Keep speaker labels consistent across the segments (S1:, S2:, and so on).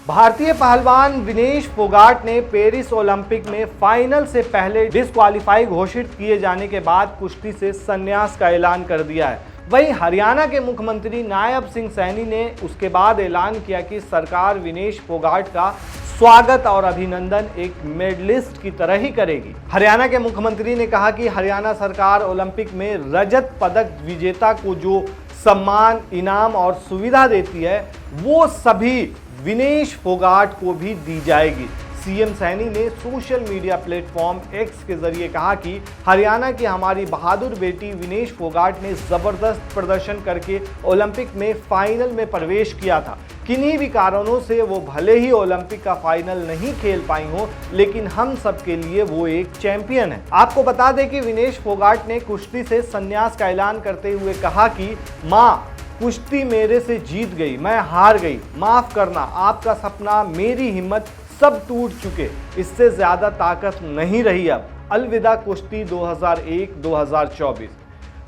S1: भारतीय पहलवान विनेश फोगाट ने पेरिस ओलंपिक में फाइनल से पहले डिस्क्वालीफाई घोषित किए जाने के बाद कुश्ती से संन्यास का ऐलान कर दिया है। वहीं हरियाणा के मुख्यमंत्री नायब सिंह सैनी ने उसके बाद ऐलान किया कि सरकार विनेश फोगाट का स्वागत और अभिनंदन एक मेडलिस्ट की तरह ही करेगी। हरियाणा के मुख्यमंत्री ने कहा कि हरियाणा सरकार ओलंपिक में रजत पदक विजेता को जो सम्मान, इनाम और सुविधा देती है वो सभी विनेश फोगाट को भी दी जाएगी। सीएम सैनी ने सोशल मीडिया प्लेटफॉर्म एक्स के जरिए कहा कि हरियाणा की हमारी बहादुर बेटी विनेश फोगाट ने जबरदस्त प्रदर्शन करके ओलंपिक में फाइनल में प्रवेश किया था। किन्हीं भी कारणों से वो भले ही ओलंपिक का फाइनल नहीं खेल पाई हो, लेकिन हम सब के लिए वो एक चैंपियन है। आपको बता दें कि विनेश फोगाट ने कुश्ती से संन्यास का ऐलान करते हुए कहा कि माँ, कुश्ती मेरे से जीत गई, मैं हार गई, माफ करना, आपका सपना, मेरी हिम्मत सब टूट चुके, इससे ज्यादा ताकत नहीं रही अब, अलविदा कुश्ती 2001-2024।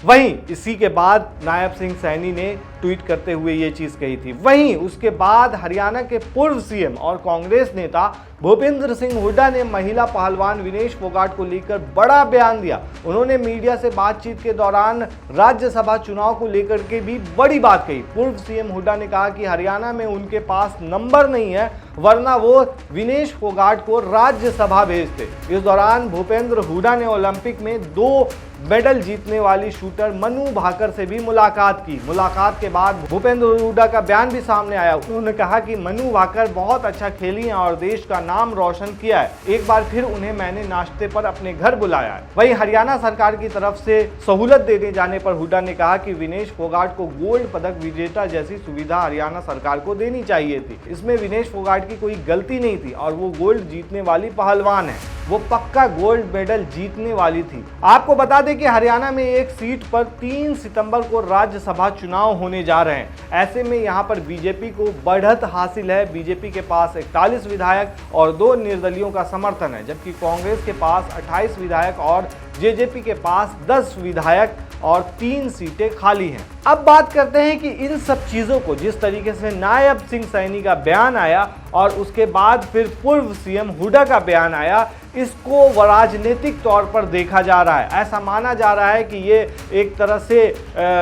S1: वहीं इसी के बाद नायब सिंह सैनी ने ट्वीट करते हुए ये चीज कही थी। वहीं उसके बाद हरियाणा के पूर्व सीएम और कांग्रेस नेता भूपेंद्र सिंह हुड्डा ने महिला पहलवान विनेश फोगाट को लेकर बड़ा बयान दिया। उन्होंने मीडिया से बातचीत के दौरान राज्यसभा चुनाव को लेकर के भी बड़ी बात कही। पूर्व सीएम हुड्डा ने कहा कि हरियाणा में उनके पास नंबर नहीं है, वरना वो विनेश फोगाट को राज्यसभा भेजते। इस दौरान भूपेंद्र हुड्डा ने ओलंपिक में 2 मेडल जीतने वाली शूटर मनु भाकर से भी मुलाकात की। मुलाकात के बाद भूपेंद्र हुड्डा का बयान भी सामने आया। उन्होंने कहा कि मनु भाकर बहुत अच्छा खेली हैं और देश का नाम रोशन किया है। एक बार फिर उन्हें मैंने नाश्ते पर अपने घर बुलाया है। वहीं हरियाणा सरकार की तरफ से सहूलत देने जाने पर हुड्डा ने कहा कि विनेश फोगाट को गोल्ड पदक विजेता जैसी सुविधा हरियाणा सरकार को देनी चाहिए थी। इसमें विनेश फोगाट की कोई गलती नहीं थी और वो गोल्ड जीतने वाली पहलवान है, वो पक्का गोल्ड मेडल जीतने वाली थी। आपको बता दें कि हरियाणा में एक सीट पर 3 सितंबर को राज्यसभा चुनाव होने जा रहे हैं। ऐसे में यहां पर बीजेपी को बढ़त हासिल है। बीजेपी के पास 41 विधायक और 2 निर्दलियों का समर्थन है, जबकि कांग्रेस के पास 28 विधायक और जेजेपी के पास 10 विधायक और 3 सीटें खाली हैं। अब बात करते हैं कि इन सब चीजों को, जिस तरीके से नायब सिंह सैनी का बयान आया और उसके बाद फिर पूर्व सीएम हुड्डा का बयान आया, इसको राजनीतिक तौर पर देखा जा रहा है। ऐसा माना जा रहा है कि ये एक तरह से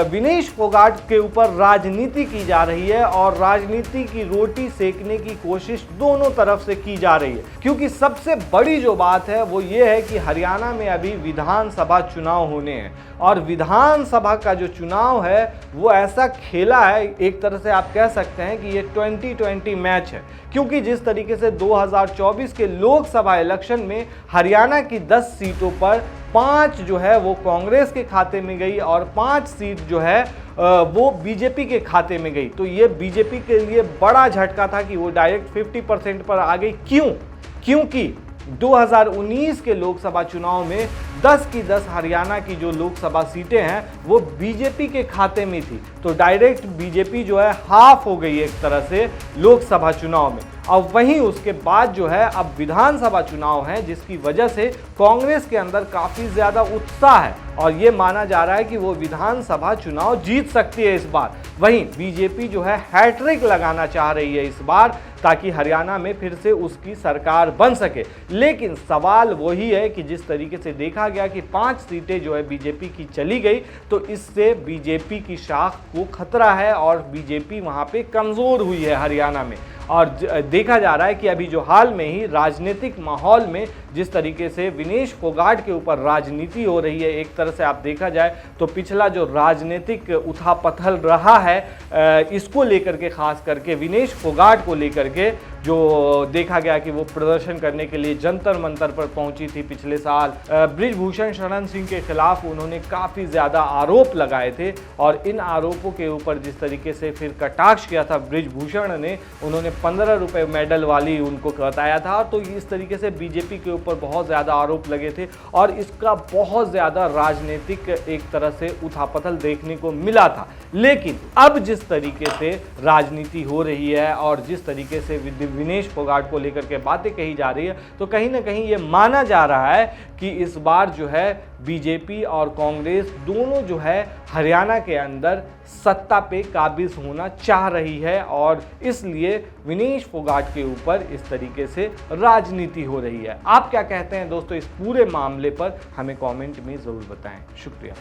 S1: विनेश फोगाट के ऊपर राजनीति की जा रही है और राजनीति की रोटी सेकने की कोशिश दोनों तरफ से की जा रही है। क्योंकि सबसे बड़ी जो बात है वो ये है कि हरियाणा में अभी विधानसभा चुनाव होने हैं और विधानसभा का जो चुनाव है वो ऐसा खेला है, एक तरह से आप कह सकते हैं कि ये 2020 मैच है। क्योंकि जिस तरीके से 2024 के लोकसभा इलेक्शन में हरियाणा की 10 सीटों पर 5 जो है वो कांग्रेस के खाते में गई और 5 सीट जो है वो बीजेपी के खाते में गई, तो ये बीजेपी के लिए बड़ा झटका था कि वो डायरेक्ट 50% पर आ गई। क्योंकि 2019 के लोकसभा चुनाव में 10 की 10 हरियाणा की जो लोकसभा सीटें हैं वो बीजेपी के खाते में थी, तो डायरेक्ट बीजेपी जो है हाफ हो गई एक तरह से लोकसभा चुनाव में। अब वहीं उसके बाद जो है अब विधानसभा चुनाव है, जिसकी वजह से कांग्रेस के अंदर काफ़ी ज़्यादा उत्साह है और ये माना जा रहा है कि वो विधानसभा चुनाव जीत सकती है इस बार। वहीं बीजेपी जो है हैट्रिक लगाना चाह रही है इस बार, ताकि हरियाणा में फिर से उसकी सरकार बन सके। लेकिन सवाल वही है कि जिस तरीके से देखा गया कि 5 सीटें जो है बीजेपी की चली गई, तो इससे बीजेपी की शाख को खतरा है और बीजेपी वहाँ पे कमज़ोर हुई है हरियाणा में। और देखा जा रहा है कि अभी जो हाल में ही राजनीतिक माहौल में जिस तरीके से विनेश फोगाट के ऊपर राजनीति हो रही है, एक तरह से आप देखा जाए तो पिछला जो राजनीतिक उथापथल रहा है इसको लेकर के, खास करके विनेश फोगाट को लेकर के, जो देखा गया कि वो प्रदर्शन करने के लिए जंतर मंतर पर पहुंची थी पिछले साल। बृजभूषण शरण सिंह के खिलाफ उन्होंने काफ़ी ज़्यादा आरोप लगाए थे और इन आरोपों के ऊपर जिस तरीके से फिर कटाक्ष किया था बृजभूषण ने, उन्होंने 15 रुपये मेडल वाली उनको बताया था। तो इस तरीके से बीजेपी के ऊपर बहुत ज़्यादा आरोप लगे थे और इसका बहुत ज़्यादा राजनीतिक एक तरह से उथापथल देखने को मिला था। लेकिन अब जिस तरीके से राजनीति हो रही है और जिस तरीके से विनेश फोगाट को लेकर के बातें कही जा रही है, तो कहीं ना कहीं ये माना जा रहा है कि इस बार जो है बीजेपी और कांग्रेस दोनों जो है हरियाणा के अंदर सत्ता पे काबिज होना चाह रही है और इसलिए विनेश फोगाट के ऊपर इस तरीके से राजनीति हो रही है। आप क्या कहते हैं दोस्तों इस पूरे मामले पर, हमें कमेंट में जरूर बताएं। शुक्रिया।